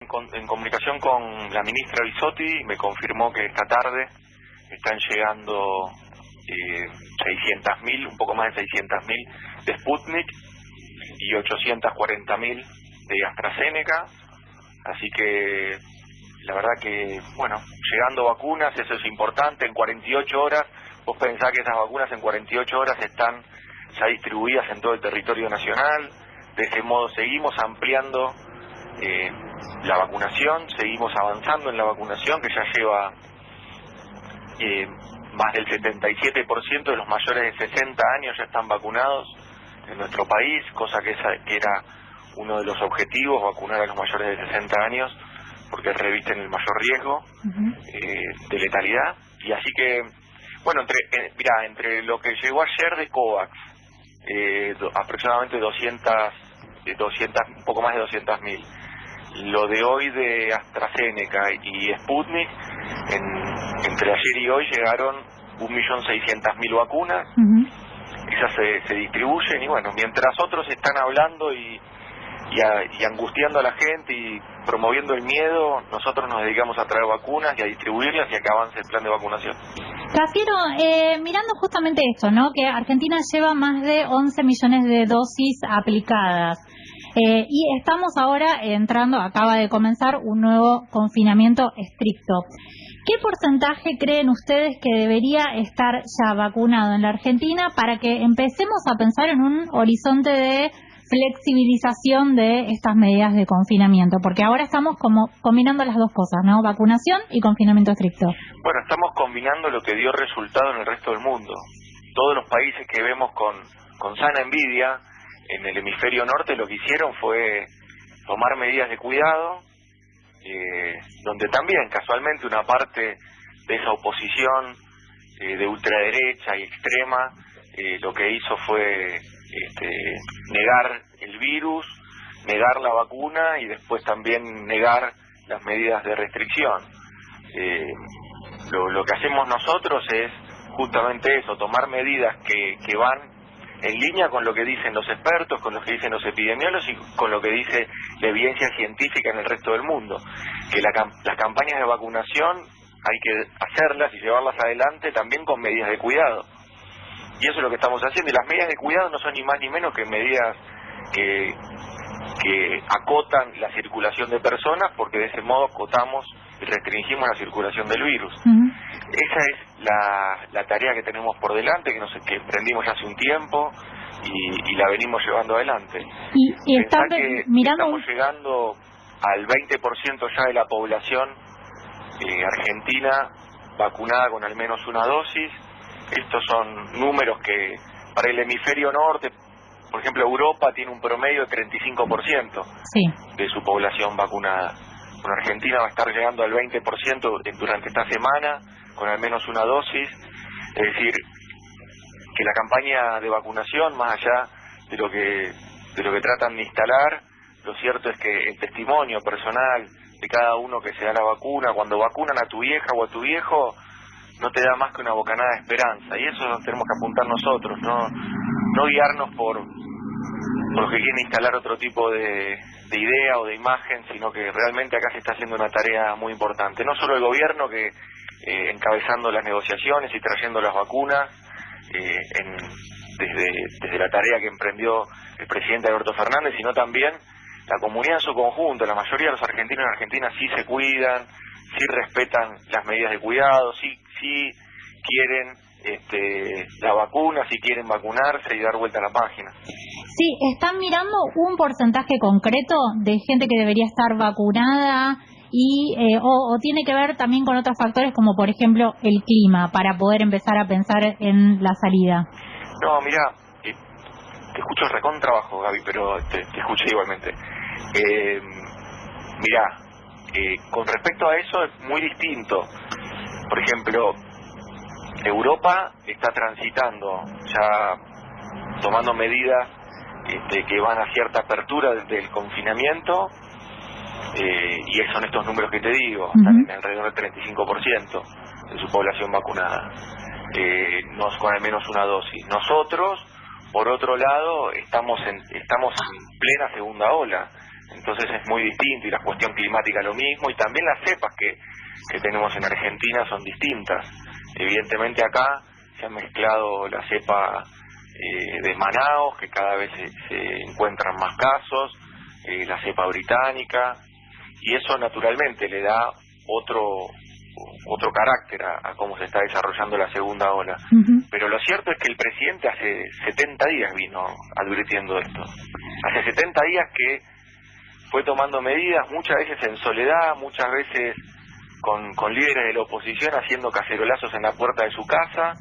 En comunicación con la ministra Bisotti, me confirmó que esta tarde están llegando 600.000, un poco más de 600.000 de Sputnik y 840.000 de AstraZeneca. Así que la verdad que, bueno, llegando vacunas, eso es importante. En 48 horas, vos pensás que esas vacunas en 48 horas están ya distribuidas en todo el territorio nacional. De ese modo seguimos ampliando la vacunación, seguimos avanzando en la vacunación, que ya lleva más del 77% de los mayores de 60 años ya están vacunados en nuestro país, cosa que era uno de los objetivos, vacunar a los mayores de 60 años, porque revisten el mayor riesgo de letalidad. Y así que, bueno, entre lo que llegó ayer de COVAX, aproximadamente 200, un poco más de 200.000, lo de hoy de AstraZeneca y Sputnik, entre ayer y hoy llegaron 1.600.000 vacunas. Esas se distribuyen y bueno, mientras otros están hablando y angustiando a la gente y promoviendo el miedo, nosotros nos dedicamos a traer vacunas y a distribuirlas y a que avance el plan de vacunación. Cafiero, mirando justamente esto, ¿no? Que Argentina lleva más de 11 millones de dosis aplicadas. Y estamos ahora acaba de comenzar un nuevo confinamiento estricto. ¿Qué porcentaje creen ustedes que debería estar ya vacunado en la Argentina para que empecemos a pensar en un horizonte de flexibilización de estas medidas de confinamiento? Porque ahora estamos como combinando las dos cosas, ¿no? Vacunación y confinamiento estricto. Bueno, estamos combinando lo que dio resultado en el resto del mundo. Todos los países que vemos con sana envidia en el hemisferio norte lo que hicieron fue tomar medidas de cuidado, donde también casualmente una parte de esa oposición de ultraderecha y extrema lo que hizo fue negar el virus, negar la vacuna y después también negar las medidas de restricción. Lo que hacemos nosotros es justamente eso, tomar medidas que van en línea con lo que dicen los expertos, con lo que dicen los epidemiólogos y con lo que dice la evidencia científica en el resto del mundo. Que las campañas de vacunación hay que hacerlas y llevarlas adelante también con medidas de cuidado. Y eso es lo que estamos haciendo. Y las medidas de cuidado no son ni más ni menos que medidas que acotan la circulación de personas, porque de ese modo acotamos y restringimos la circulación del virus. Esa es la tarea que tenemos por delante, que emprendimos ya hace un tiempo y la venimos llevando adelante. Y estamos llegando al 20% ya de la población argentina vacunada con al menos una dosis. Estos son números que para el hemisferio norte, por ejemplo, Europa tiene un promedio de 35% de su población vacunada. Bueno, Argentina va a estar llegando al 20% durante esta semana con al menos una dosis. Es decir, que la campaña de vacunación, más allá de lo que tratan de instalar, lo cierto es que el testimonio personal de cada uno que se da la vacuna, cuando vacunan a tu vieja o a tu viejo, no te da más que una bocanada de esperanza. Y eso tenemos que apuntar nosotros, no guiarnos por los que quieren instalar otro tipo de idea o de imagen, sino que realmente acá se está haciendo una tarea muy importante. No solo el gobierno que encabezando las negociaciones y trayendo las vacunas, desde la tarea que emprendió el presidente Alberto Fernández, sino también la comunidad en su conjunto. La mayoría de los argentinos en Argentina sí se cuidan, sí respetan las medidas de cuidado, sí quieren la vacuna, sí quieren vacunarse y dar vuelta a la página. Sí, ¿están mirando un porcentaje concreto de gente que debería estar vacunada y o tiene que ver también con otros factores como por ejemplo el clima para poder empezar a pensar en la salida? No, mira, te escucho recontra bajo, Gaby, pero te escuché igualmente. Con respecto a eso es muy distinto. Por ejemplo, Europa está transitando, ya tomando medidas que van a cierta apertura del confinamiento, y son estos números que te digo, están en alrededor del 35% de su población vacunada, con al menos una dosis. Nosotros, por otro lado, estamos en plena segunda ola. entonces es muy distinto, y la cuestión climática lo mismo, y también las cepas que tenemos en Argentina son distintas. Evidentemente acá se ha mezclado la cepa de Manaos, que cada vez se encuentran más casos, la cepa británica, y eso naturalmente le da otro carácter a cómo se está desarrollando la segunda ola. Pero lo cierto es que el presidente hace 70 días vino advirtiendo esto. Hace 70 días que fue tomando medidas, muchas veces en soledad, muchas veces con líderes de la oposición haciendo cacerolazos en la puerta de su casa,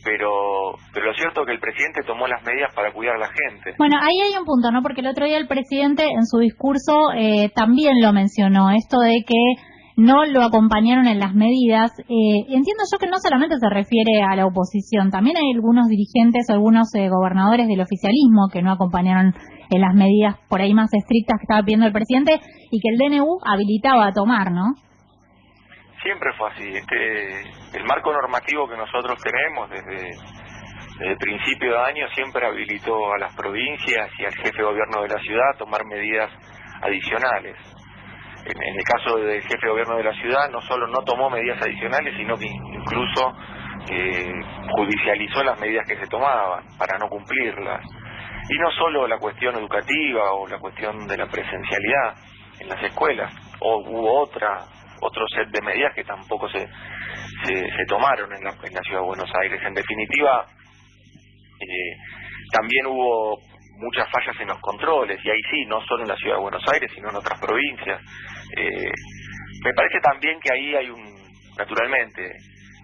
pero lo cierto es que el presidente tomó las medidas para cuidar a la gente. Bueno, ahí hay un punto, ¿no? Porque el otro día el presidente en su discurso también lo mencionó, esto de que no lo acompañaron en las medidas. Entiendo yo que no solamente se refiere a la oposición, también hay algunos dirigentes, algunos gobernadores del oficialismo que no acompañaron en las medidas por ahí más estrictas que estaba pidiendo el presidente y que el DNU habilitaba a tomar, ¿no? Siempre fue así. El marco normativo que nosotros tenemos desde el principio de año siempre habilitó a las provincias y al jefe de gobierno de la ciudad a tomar medidas adicionales. En el caso del jefe de gobierno de la ciudad, no solo no tomó medidas adicionales, sino que incluso judicializó las medidas que se tomaban para no cumplirlas. Y no solo la cuestión educativa o la cuestión de la presencialidad en las escuelas, hubo otro set de medidas que tampoco se tomaron en la ciudad de Buenos Aires. En definitiva, también hubo muchas fallas en los controles, y ahí sí, no solo en la ciudad de Buenos Aires, sino en otras provincias. Me parece también que ahí naturalmente,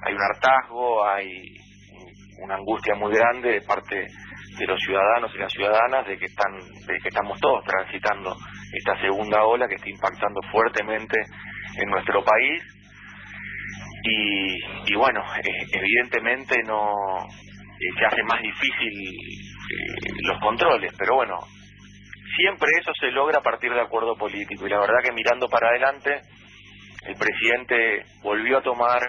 hay un hartazgo, hay una angustia muy grande de parte de los ciudadanos y las ciudadanas de que estamos todos transitando esta segunda ola que está impactando fuertemente en nuestro país, y bueno, evidentemente se hace más difícil los controles, pero bueno, siempre eso se logra a partir de acuerdo político, y la verdad que mirando para adelante, el presidente volvió a tomar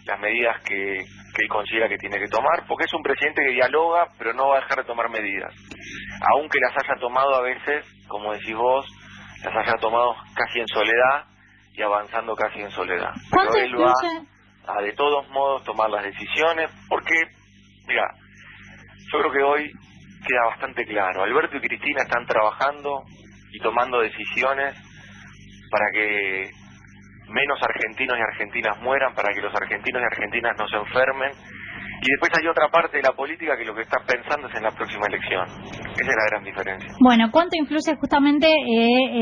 las medidas que él considera que tiene que tomar, porque es un presidente que dialoga, pero no va a dejar de tomar medidas, aunque las haya tomado a veces, como decís vos, las haya tomado casi en soledad y avanzando casi en soledad. Pero él va a de todos modos tomar las decisiones, porque, mira, yo creo que hoy queda bastante claro, Alberto y Cristina están trabajando y tomando decisiones para que menos argentinos y argentinas mueran, para que los argentinos y argentinas no se enfermen, y después hay otra parte de la política que lo que está pensando es en la próxima elección. Esa es la gran diferencia. Bueno, ¿cuánto influye justamente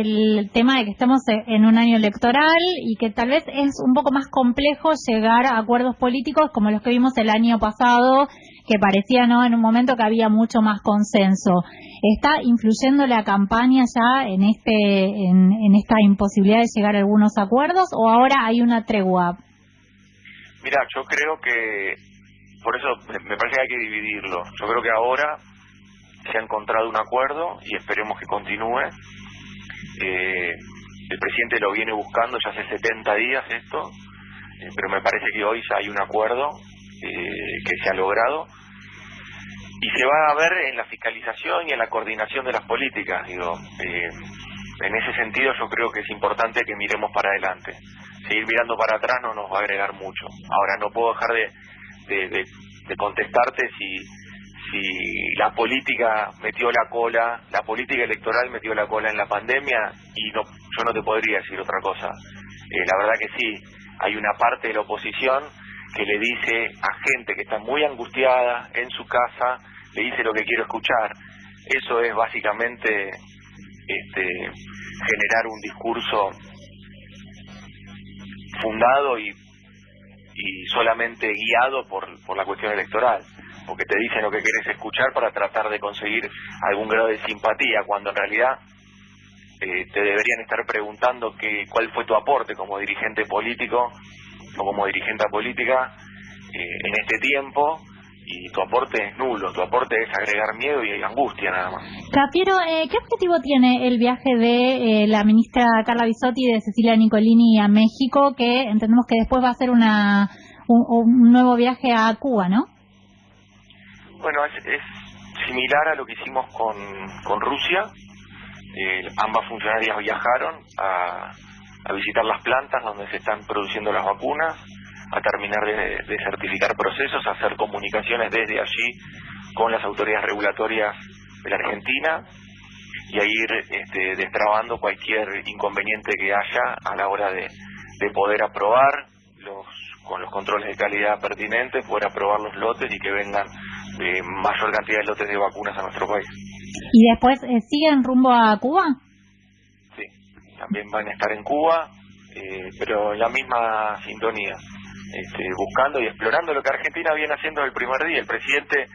el tema de que estamos en un año electoral y que tal vez es un poco más complejo llegar a acuerdos políticos como los que vimos el año pasado, que parecía, ¿no?, en un momento que había mucho más consenso? ¿Está influyendo la campaña ya en esta imposibilidad de llegar a algunos acuerdos, o ahora hay una tregua? Mira, yo creo que por eso me parece que hay que dividirlo. Yo creo que ahora se ha encontrado un acuerdo y esperemos que continúe. El presidente lo viene buscando ya hace 70 días esto, pero me parece que hoy ya hay un acuerdo que se ha logrado, y se va a ver en la fiscalización y en la coordinación de las políticas. En ese sentido yo creo que es importante que miremos para adelante. Seguir mirando para atrás no nos va a agregar mucho. Ahora, no puedo dejar de contestarte si la política metió la cola, la política electoral metió la cola en la pandemia, y yo no te podría decir otra cosa. La verdad que sí, hay una parte de la oposición que le dice a gente que está muy angustiada en su casa, le dice lo que quiero escuchar. Eso es básicamente generar un discurso fundado y solamente guiado por la cuestión electoral, porque te dicen lo que quieres escuchar para tratar de conseguir algún grado de simpatía, cuando en realidad te deberían estar preguntando cuál fue tu aporte como dirigente político o como dirigente política en este tiempo, y tu aporte es nulo, tu aporte es agregar miedo y angustia nada más. Cafiero, ¿qué objetivo tiene el viaje de la ministra Carla Bisotti y de Cecilia Nicolini a México, que entendemos que después va a ser un nuevo viaje a Cuba, ¿no? Bueno, es similar a lo que hicimos con Rusia. Ambas funcionarias viajaron a visitar las plantas donde se están produciendo las vacunas, a terminar de certificar procesos, a hacer comunicaciones desde allí con las autoridades regulatorias de la Argentina y a ir destrabando cualquier inconveniente que haya a la hora de poder aprobar con los controles de calidad pertinentes, poder aprobar los lotes y que vengan mayor cantidad de lotes de vacunas a nuestro país. ¿Y después siguen rumbo a Cuba? Sí, también van a estar en Cuba, pero en la misma sintonía, buscando y explorando lo que Argentina viene haciendo desde el primer día. El presidente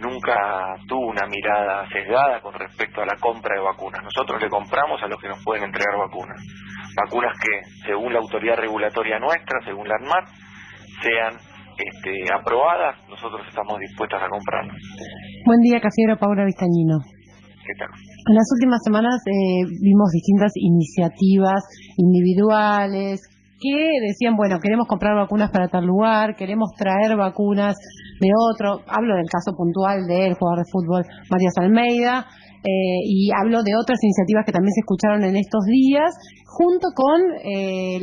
nunca tuvo una mirada sesgada con respecto a la compra de vacunas. Nosotros le compramos a los que nos pueden entregar vacunas que, según la autoridad regulatoria nuestra, según la ANMAT, sean aprobadas. Nosotros estamos dispuestos a comprarlas. Buen día, Cafiero. Paula Vistañino. ¿Qué tal? En las últimas semanas vimos distintas iniciativas individuales que decían, bueno, queremos comprar vacunas para tal lugar, queremos traer vacunas de otro. Hablo del caso puntual del jugador de fútbol Matías Almeida, y hablo de otras iniciativas que también se escucharon en estos días, junto con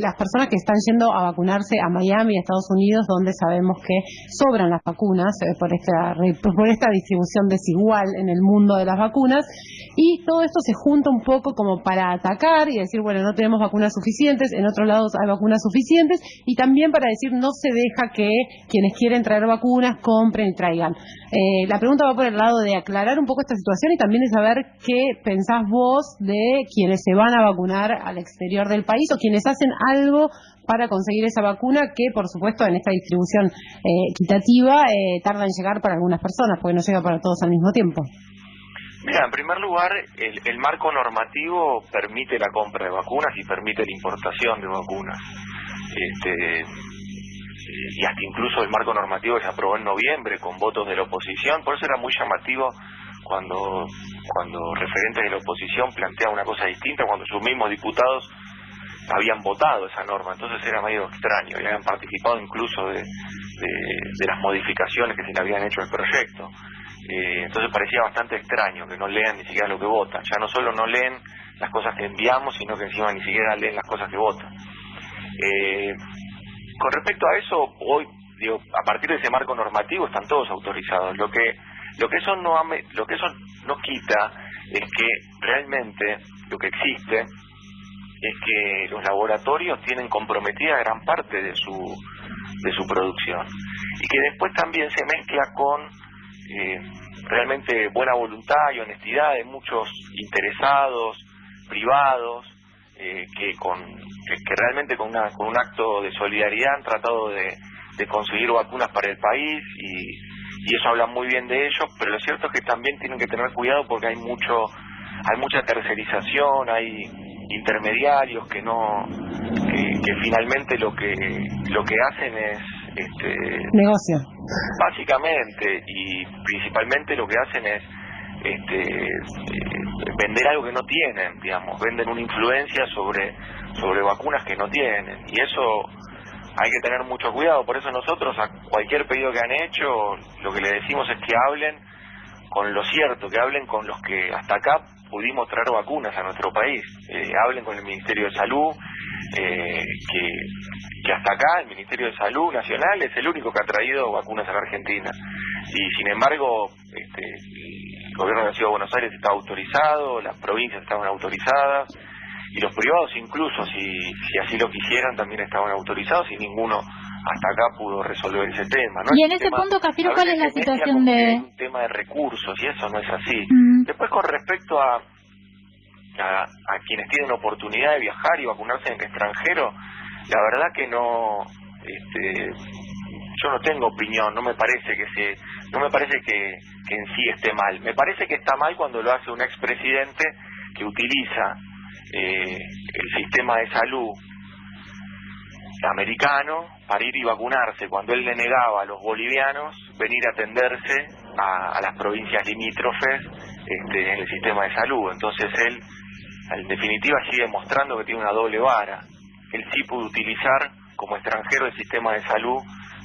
las personas que están yendo a vacunarse a Miami, a Estados Unidos, donde sabemos que sobran las vacunas por esta distribución desigual en el mundo de las vacunas, y todo esto se junta un poco como para atacar y decir, bueno, no tenemos vacunas suficientes, en otros lados hay vacunas suficientes, y también para decir, no se deja que quienes quieren traer vacunas compren y traigan. La pregunta va por el lado de aclarar un poco esta situación y también de saber qué pensás vos de quienes se van a vacunar al exterior del país o quienes hacen algo para conseguir esa vacuna que, por supuesto, en esta distribución equitativa tarda en llegar para algunas personas porque no llega para todos al mismo tiempo. Mira, en primer lugar, el marco normativo permite la compra de vacunas y permite la importación de vacunas. Y hasta incluso el marco normativo se aprobó en noviembre con votos de la oposición. Por eso era muy llamativo cuando referentes de la oposición planteaban una cosa distinta, cuando sus mismos diputados habían votado esa norma. Entonces era medio extraño y habían participado incluso de las modificaciones que se le habían hecho al proyecto. Entonces parecía bastante extraño que no lean ni siquiera lo que votan. Ya no solo no leen las cosas que enviamos, sino que encima ni siquiera leen las cosas que votan. Con respecto a eso, hoy, a partir de ese marco normativo están todos autorizados. Lo que eso no quita es que realmente lo que existe es que los laboratorios tienen comprometida gran parte de su producción y que después también se mezcla con realmente buena voluntad y honestidad de muchos interesados privados que realmente con un acto de solidaridad han tratado de conseguir vacunas para el país y eso habla muy bien de ellos, pero lo cierto es que también tienen que tener cuidado porque hay mucha tercerización, hay intermediarios que finalmente lo que hacen es negocio. Básicamente y principalmente lo que hacen es vender algo que no tienen, digamos, venden una influencia sobre vacunas que no tienen y eso hay que tener mucho cuidado. Por eso nosotros a cualquier pedido que han hecho lo que le decimos es que hablen con lo cierto, que hablen con los que hasta acá pudimos traer vacunas a nuestro país, hablen con el Ministerio de Salud, que hasta acá el Ministerio de Salud Nacional es el único que ha traído vacunas a la Argentina y sin embargo el gobierno de la Ciudad de Buenos Aires estaba autorizado, las provincias estaban autorizadas y los privados incluso si así lo quisieran también estaban autorizados y ninguno hasta acá pudo resolver ese tema, ¿no? Y en ese punto, Cafiero, ¿cuál es la situación de...? Un tema de recursos y eso no es así. Después con respecto a quienes tienen oportunidad de viajar y vacunarse en el extranjero, la verdad que no, yo no tengo opinión, no me parece que en sí esté mal. Me parece que está mal cuando lo hace un expresidente que utiliza el sistema de salud americano para ir y vacunarse, cuando él le negaba a los bolivianos venir a atenderse a las provincias limítrofes en el sistema de salud. Entonces él, en definitiva, sigue demostrando que tiene una doble vara. Él sí pudo utilizar como extranjero el sistema de salud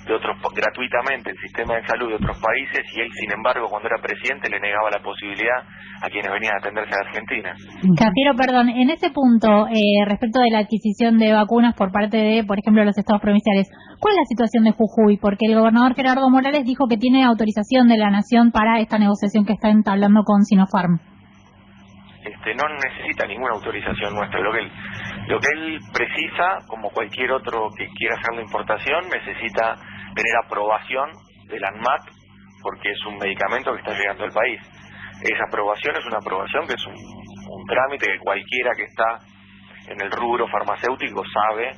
gratuitamente el sistema de salud de otros países, y él, sin embargo, cuando era presidente, le negaba la posibilidad a quienes venían a atenderse a Argentina. Cafiero, perdón, en ese punto, respecto de la adquisición de vacunas por parte de, por ejemplo, los estados provinciales, ¿cuál es la situación de Jujuy? Porque el gobernador Gerardo Morales dijo que tiene autorización de la Nación para esta negociación que está entablando con Sinopharm. No necesita ninguna autorización nuestra. Lo que él precisa, como cualquier otro que quiera hacer la importación, necesita tener aprobación del ANMAT, porque es un medicamento que está llegando al país. Esa aprobación es una aprobación que es un trámite que cualquiera que está en el rubro farmacéutico sabe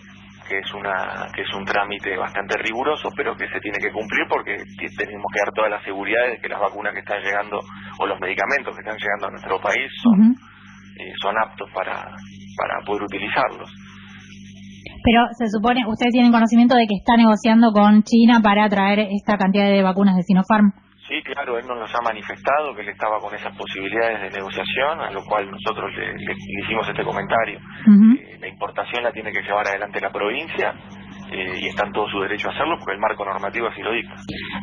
que es un trámite bastante riguroso, pero que se tiene que cumplir porque tenemos que dar toda la seguridad de que las vacunas que están llegando o los medicamentos que están llegando a nuestro país son aptos para poder utilizarlos. Pero se supone, ustedes tienen conocimiento de que está negociando con China para traer esta cantidad de vacunas de Sinopharm. Sí, claro, él nos ha manifestado que él estaba con esas posibilidades de negociación, a lo cual nosotros le hicimos este comentario. La importación la tiene que llevar adelante la provincia, y está en todo su derecho a hacerlo porque el marco normativo así lo dicta.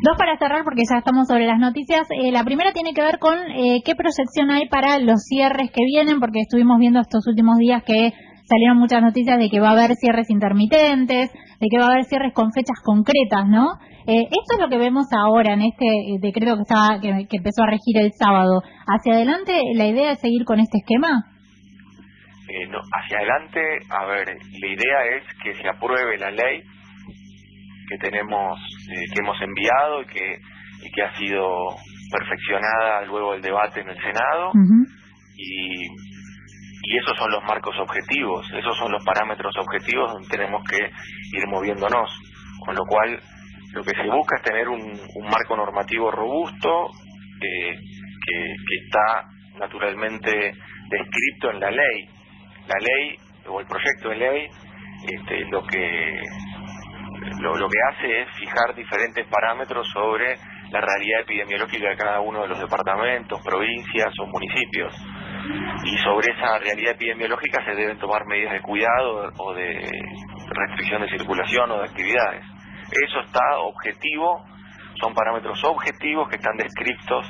Dos para cerrar, porque ya estamos sobre las noticias. La primera tiene que ver con qué proyección hay para los cierres que vienen, porque estuvimos viendo estos últimos días que salieron muchas noticias de que va a haber cierres intermitentes, de que va a haber cierres con fechas concretas, ¿no? Esto es lo que vemos ahora en este decreto que empezó a regir el sábado. ¿Hacia adelante la idea es seguir con este esquema? No, hacia adelante, a ver, la idea es que se apruebe la ley que tenemos, que hemos enviado y que ha sido perfeccionada luego del debate en el Senado, y esos son los marcos objetivos, esos son los parámetros objetivos donde tenemos que ir moviéndonos, con lo cual lo que se busca es tener un marco normativo robusto que está naturalmente descrito en la ley. La ley o el proyecto de ley lo que hace es fijar diferentes parámetros sobre la realidad epidemiológica de cada uno de los departamentos, provincias o municipios, y sobre esa realidad epidemiológica se deben tomar medidas de cuidado o de restricción de circulación o de actividades. Eso está objetivo, son parámetros objetivos que están descritos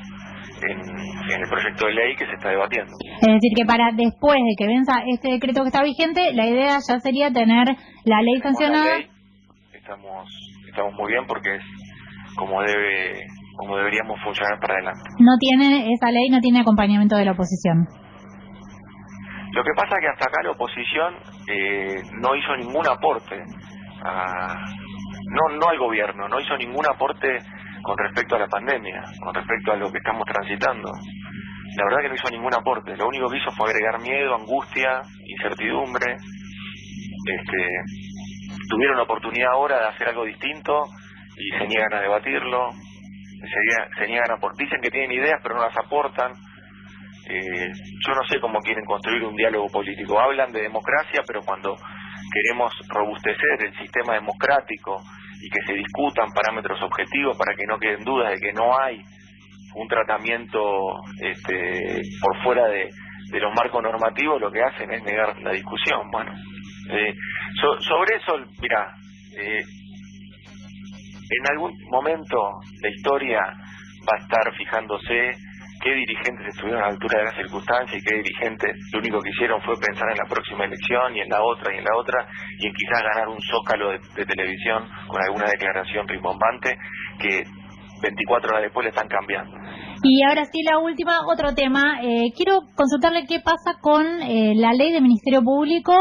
en el proyecto de ley que se está debatiendo. Es decir, que para después de que venza este decreto que está vigente, la idea ya sería tener la ley sancionada. Estamos muy bien porque es como deberíamos funcionar para adelante. Esa ley no tiene acompañamiento de la oposición. Lo que pasa es que hasta acá la oposición no hizo ningún aporte, no al gobierno, no hizo ningún aporte con respecto a la pandemia, con respecto a lo que estamos transitando. La verdad que no hizo ningún aporte, lo único que hizo fue agregar miedo, angustia, incertidumbre. Tuvieron la oportunidad ahora de hacer algo distinto y se niegan a debatirlo, dicen que tienen ideas pero no las aportan. Yo no sé cómo quieren construir un diálogo político. Hablan de democracia, pero cuando queremos robustecer el sistema democrático y que se discutan parámetros objetivos para que no queden dudas de que no hay un tratamiento por fuera de los marcos normativos, lo que hacen es negar la discusión. Bueno, sobre eso, mira, en algún momento la historia va a estar fijándose qué dirigentes estuvieron a la altura de las circunstancias y qué dirigentes lo único que hicieron fue pensar en la próxima elección y en la otra y en la otra, y en quizás ganar un zócalo de televisión con alguna declaración rimbombante que 24 horas después le están cambiando. Y ahora sí, la última, otro tema. Quiero consultarle qué pasa con la ley del Ministerio Público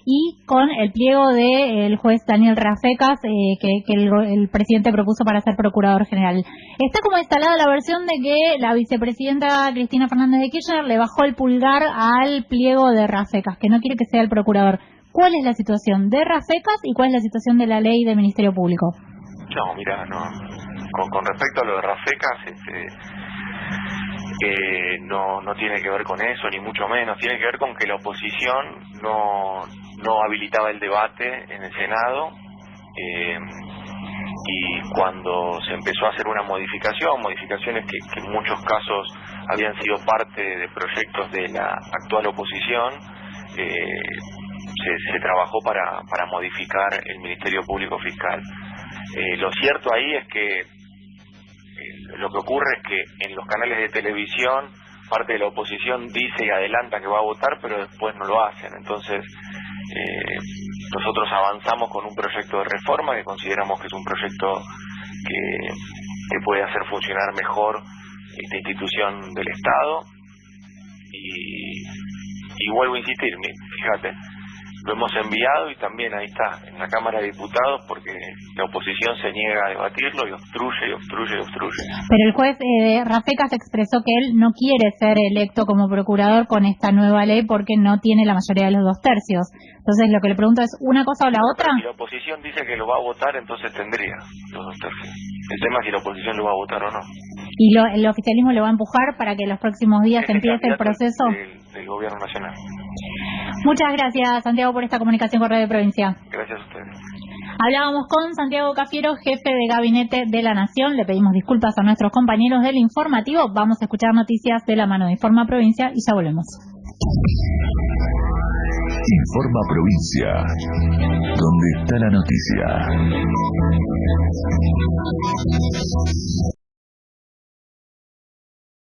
y con el pliego del juez Daniel Rafecas que el presidente propuso para ser procurador general. Está como instalada la versión de que la vicepresidenta Cristina Fernández de Kirchner le bajó el pulgar al pliego de Rafecas, que no quiere que sea el procurador. ¿Cuál es la situación de Rafecas y cuál es la situación de la ley del Ministerio Público? No, mira, no. Con respecto a lo de Rafecas, no tiene que ver con eso, ni mucho menos. Tiene que ver con que la oposición no habilitaba el debate en el Senado, y cuando se empezó a hacer una modificaciones que en muchos casos habían sido parte de proyectos de la actual oposición, se trabajó para modificar el Ministerio Público Fiscal. Lo cierto ahí es que lo que ocurre es que en los canales de televisión parte de la oposición dice y adelanta que va a votar, pero después no lo hacen. Entonces nosotros avanzamos con un proyecto de reforma que consideramos que es un proyecto que puede hacer funcionar mejor esta institución del Estado, y vuelvo a insistir, fíjate, lo hemos enviado y también ahí está, en la Cámara de Diputados, porque la oposición se niega a debatirlo y obstruye y obstruye y obstruye. Pero el juez Rafecas expresó que él no quiere ser electo como procurador con esta nueva ley porque no tiene la mayoría de los 2/3. Entonces lo que le pregunto es, ¿una cosa o la otra? Si la oposición dice que lo va a votar, entonces tendría los 2/3. El tema es si la oposición lo va a votar o no. ¿Y el oficialismo lo va a empujar para que los próximos días empiece el proceso? Del gobierno nacional. Muchas gracias, Santiago, por esta comunicación con Radio Provincia. Gracias a ustedes. Hablábamos con Santiago Cafiero, jefe de gabinete de la Nación. Le pedimos disculpas a nuestros compañeros del informativo. Vamos a escuchar noticias de la mano de Informa Provincia y ya volvemos. Informa Provincia, donde está la noticia.